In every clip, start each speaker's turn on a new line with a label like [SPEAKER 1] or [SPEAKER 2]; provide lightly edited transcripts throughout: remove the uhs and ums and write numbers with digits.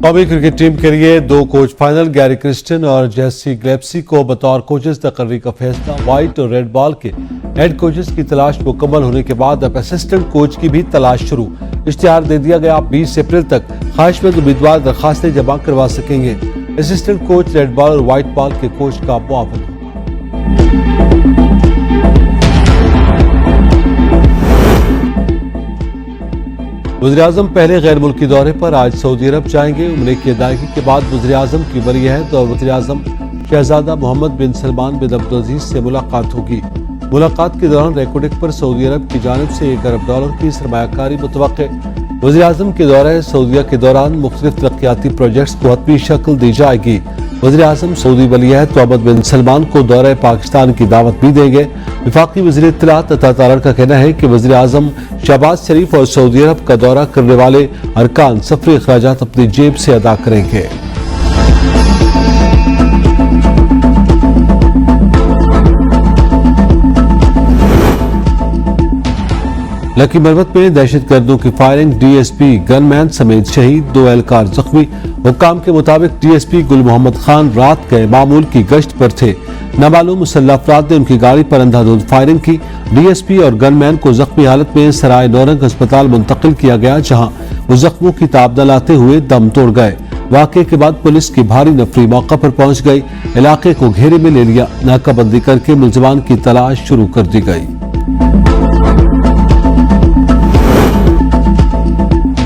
[SPEAKER 1] قومی cricket team کے لیے 2 کوچ فائنل، گیری کرسٹن اور جیسی گلیپسی کو بطور کوچز تقرری کا فیصلہ۔ وائٹ اور ریڈ بال کے ہیڈ کوچز کی تلاش مکمل ہونے کے بعد اب اسسٹنٹ کوچ کی بھی تلاش شروع۔ اشتہار دے دیا گیا، 20 اپریل تک خواہش مند امیدوار درخواستیں جمع کروا سکیں گے۔ اسسٹنٹ کوچ ریڈ بال اور وائٹ بال کے کوچ کا معاون ہوگا۔ وزیراعظم پہلے غیر ملکی دورے پر آج سعودی عرب جائیں گے۔ عمرے کی ادائیگی کے بعد وزیراعظم کی ولی عہد اور وزیراعظم شہزادہ محمد بن سلمان بن عبدالعزیز سے ملاقات ہوگی۔ ملاقات کے دوران ریکوڈک پر سعودی عرب کی جانب سے $1 ارب کی سرمایہ کاری متوقع۔ وزیراعظم کے دورہ سعودیہ کے دوران مختلف ترقیاتی پروجیکٹس کو حتمی شکل دی جائے گی۔ وزیراعظم سعودی ولی عہد محمد بن سلمان کو دورہ پاکستان کی دعوت بھی دیں گے۔ وفاقی وزیر اطلاعات عطا تارڑ کا کہنا ہے کہ وزیراعظم شہباز شریف اور سعودی عرب کا دورہ کرنے والے ارکان سفری اخراجات اپنی جیب سے ادا کریں گے۔ لکی مربت میں دہشت گردوں کی فائرنگ، ڈی ایس پی گن مین سمیت شہید، 2 اہلکار زخمی۔ حکام کے مطابق ڈی ایس پی گل محمد خان رات گئے معمول کی گشت پر تھے۔ نامعلوم مسلح افراد نے ان کی گاڑی پر اندھا دھند فائرنگ کی۔ ڈی ایس پی اور گن مین کو زخمی حالت میں سرائے نورنگ ہسپتال منتقل کیا گیا، جہاں وہ زخموں کی تاب نہ لاتے ہوئے دم توڑ گئے۔ واقعے کے بعد پولیس کی بھاری نفری موقع پر پہنچ گئی، علاقے کو گھیرے میں لے لیا۔ ناکہ بندی کر کے ملزمان کی تلاش شروع کر دی گئی۔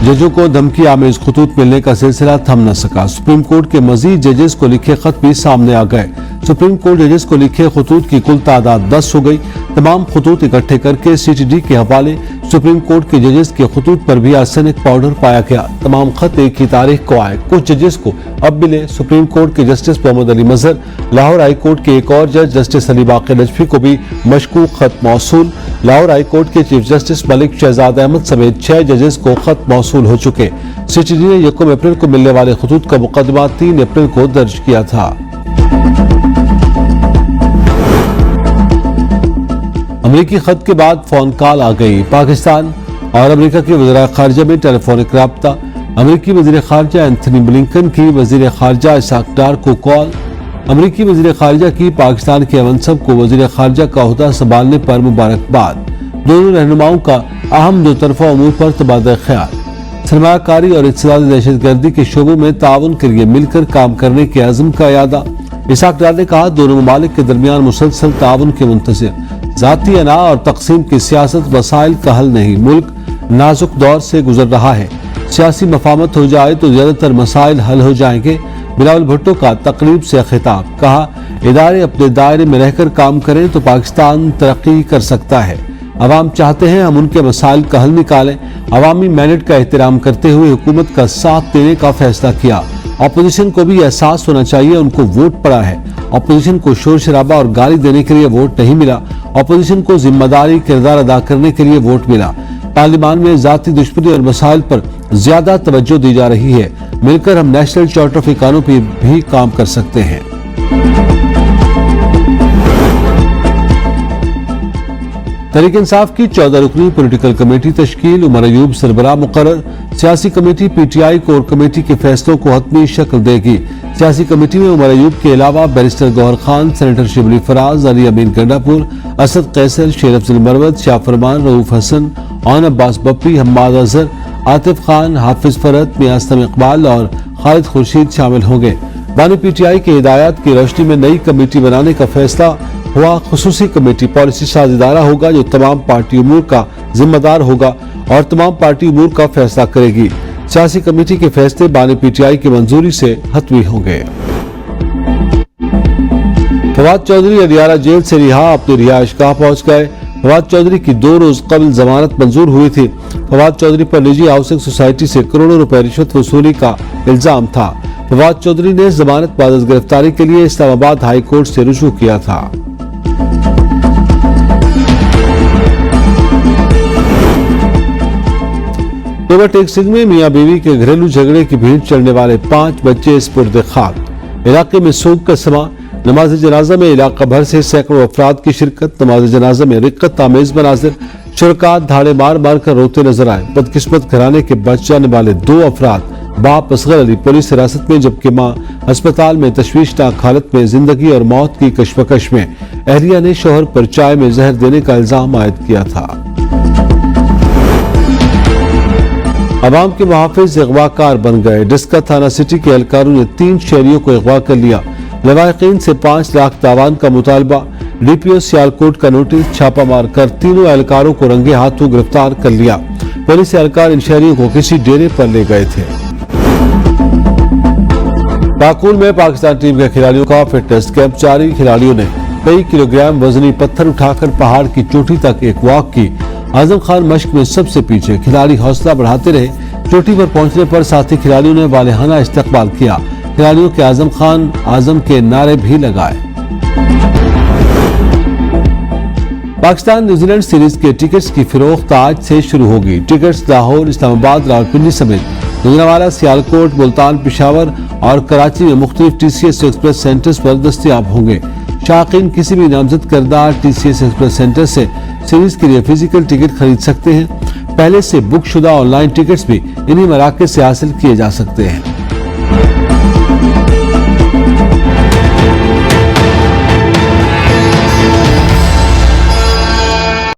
[SPEAKER 1] ججوں کو دھمکی آمیز خطوط ملنے کا سلسلہ تھم نہ سکا۔ سپریم کورٹ کے مزید ججز کو لکھے خط بھی سامنے آ گئے۔ سپریم کورٹ ججز کو لکھے خطوط کی کل تعداد 10 ہو گئی۔ تمام خطوط اکٹھے کر کے سی ٹی ڈی کے حوالے سپریم کورٹ کے ججز کے خطوط پر بھی آرسینک پاؤڈر پایا گیا۔ تمام خط ایک ہی تاریخ کو آئے۔ کچھ ججز کو اب ملے۔ سپریم کورٹ کے جسٹس محمد علی مظہر، لاہور ہائی کورٹ کے ایک اور جج جسٹس علی باقر نجفی کو بھی مشکوک خط موصول۔ لاہور ہائی کورٹ کے چیف جسٹس ملک شہزاد احمد سمیت 6 ججز کو خط موصول ہو چکے۔ سی ٹی ڈی نے 1 اپریل کو ملنے والے خطوط کا مقدمہ 3 اپریل کو درج کیا تھا۔ امریکی خط کے بعد فون کال آ گئی۔ پاکستان اور امریکہ کے وزراء خارجہ میں ٹیلی فونک رابطہ۔ امریکی وزیر خارجہ اینتھنی بلنکن کی وزیر خارجہ اسحاق ڈار کو کال۔ امریکی وزیر خارجہ کی پاکستان کے منصب کو وزیر خارجہ کا عہدہ سنبھالنے پر مبارکباد۔ دونوں رہنماؤں کا اہم 2 طرفہ امور پر تبادلہ خیال۔ سرمایہ کاری اور اقتصادی دہشت گردی کے شعبوں میں تعاون کے لیے مل کر کام کرنے کے عزم کا اعادہ۔ اسحاق ڈار نے کہا، دونوں ممالک کے درمیان مسلسل تعاون کے منتظر۔ ذاتی انا اور تقسیم کی سیاست مسائل کا حل نہیں۔ ملک نازک دور سے گزر رہا ہے۔ سیاسی مفاہمت ہو جائے تو زیادہ تر مسائل حل ہو جائیں گے۔ بلاول بھٹو کا تقریب سے خطاب، کہا ادارے اپنے دائرے میں رہ کر کام کریں تو پاکستان ترقی کر سکتا ہے۔ عوام چاہتے ہیں ہم ان کے مسائل کا حل نکالیں۔ عوامی مینڈیٹ کا احترام کرتے ہوئے حکومت کا ساتھ دینے کا فیصلہ کیا۔ اپوزیشن کو بھی احساس ہونا چاہیے ان کو ووٹ پڑا ہے۔ اپوزیشن کو شور شرابہ اور گالی دینے کے لیے ووٹ نہیں ملا۔ اپوزیشن کو ذمہ داری کردار ادا کرنے کے لیے ووٹ ملا۔ پارلیمان میں ذاتی دشمنی اور مسائل پر زیادہ توجہ دی جا رہی ہے۔ مل کر ہم نیشنل چارٹر آف اکانومی بھی کام کر سکتے ہیں۔ تحریک انصاف کی 14 رکنی پولیٹیکل کمیٹی تشکیل، عمر ایوب سربراہ مقرر۔ سیاسی committee P T I core committee کے فیصلوں کو حتمی شکل دے گی۔ سیاسی کمیٹی میں عمر ایوب کے علاوہ بیرسٹر گوہر خان، سینیٹر شبلی فراز، علی امین گنڈاپور، اسد قیصر، شیر افضل مروت، شاہ فرمان، رؤوف حسن، عون عباس بپی، حماد اظہر، عاطف خان، حافظ فرحت، میاں اسلم اقبال اور خالد خورشید شامل ہوں گے۔ بانی پی ٹی آئی کی ہدایات کی روشنی میں نئی کمیٹی بنانے کا فیصلہ ہوا۔ خصوصی کمیٹی پالیسی ساز ادارہ ہوگا جو تمام پارٹی امور کا ذمہ دار ہوگا اور تمام پارٹی امور کا فیصلہ کرے گی۔ سیاسی کمیٹی کے فیصلے بانی پی ٹی آئی کی منظوری سے حتمی ہوں گے۔ فواد چودھری علیارہ جیل سے رہا، اپنی رہائش گاہ پہنچ گئے۔ فواد چودھری کی 2 روز قبل ضمانت منظور ہوئی تھی۔ فواد چودھری پر نجی ہاؤسنگ سوسائٹی سے کروڑوں روپے رشوت وصولی کا الزام تھا۔ فواد چودھری نے ضمانت بعد از گرفتاری کے لیے اسلام آباد ہائی کورٹ سے رجوع کیا تھا۔ اوور ٹیک سنگھ میں میاں بیوی کے گھریلو جھگڑے کی بھیڑ چڑھنے والے 5 بچے سپرد خاک۔ علاقے میں سوگ کا سما۔ نماز جنازہ میں علاقہ بھر سے سینکڑوں افراد کی شرکت۔ نماز جنازہ میں رقت آمیز مناظر۔ شرکاء دھاڑے مار مار کر روتے نظر آئے۔ بدقسمت گھرانے کے بچ جانے والے 2 افراد باپ اصغر علی پولیس حراست میں جبکہ ماں ہسپتال میں تشویشناک حالت میں زندگی اور موت کی کشمکش میں اہلیہ نے شوہر پر چائے میں زہر دینے کا الزام عائد کیا تھا۔ عوام کے محافظ اغوا کار بن گئے۔ ڈسکا تھانہ سٹی کے اہلکاروں نے 3 شہریوں کو اغوا کر لیا۔ لواحقین سے 5 لاکھ تاوان کا مطالبہ۔ ڈی پی او سیالکوٹ کا نوٹس چھاپہ مار کر تینوں اہلکاروں کو رنگے ہاتھوں گرفتار کر لیا۔ پولیس اہلکار ان شہریوں کو کسی ڈیرے پر لے گئے تھے۔ باکول میں پاکستان ٹیم کے کھلاڑیوں کا فٹنس کیمپ جاری۔ کھلاڑیوں نے کئی کلوگرام وزنی پتھر اٹھا کر پہاڑ کی چوٹی تک ایک واک کی۔ اعظم خان مشق میں سب سے پیچھے، کھلاڑی حوصلہ بڑھاتے رہے۔ چوٹی پر پہنچنے پر ساتھی کھلاڑیوں نے والہانہ استقبال کیا۔ کھلاڑیوں کے اعظم خان اعظم کے نعرے بھی لگائے۔ پاکستان نیوزی لینڈ سیریز کے ٹکٹس کی فروخت آج سے شروع ہوگی۔ ٹکٹس لاہور، اسلام آباد، راولپنڈی سمیت گوجرانوالہ، سیالکوٹ، ملتان، پشاور اور کراچی میں مختلف T C S express centres پر دستیاب ہوں گے۔ شائقین کسی بھی نامزد کردہ T C S express centre سے سیریز کے لیے فزیکل ٹکٹ خرید سکتے ہیں۔ پہلے سے بک شدہ آن لائن ٹکٹس بھی انہی مراکز سے حاصل کیے جا سکتے ہیں۔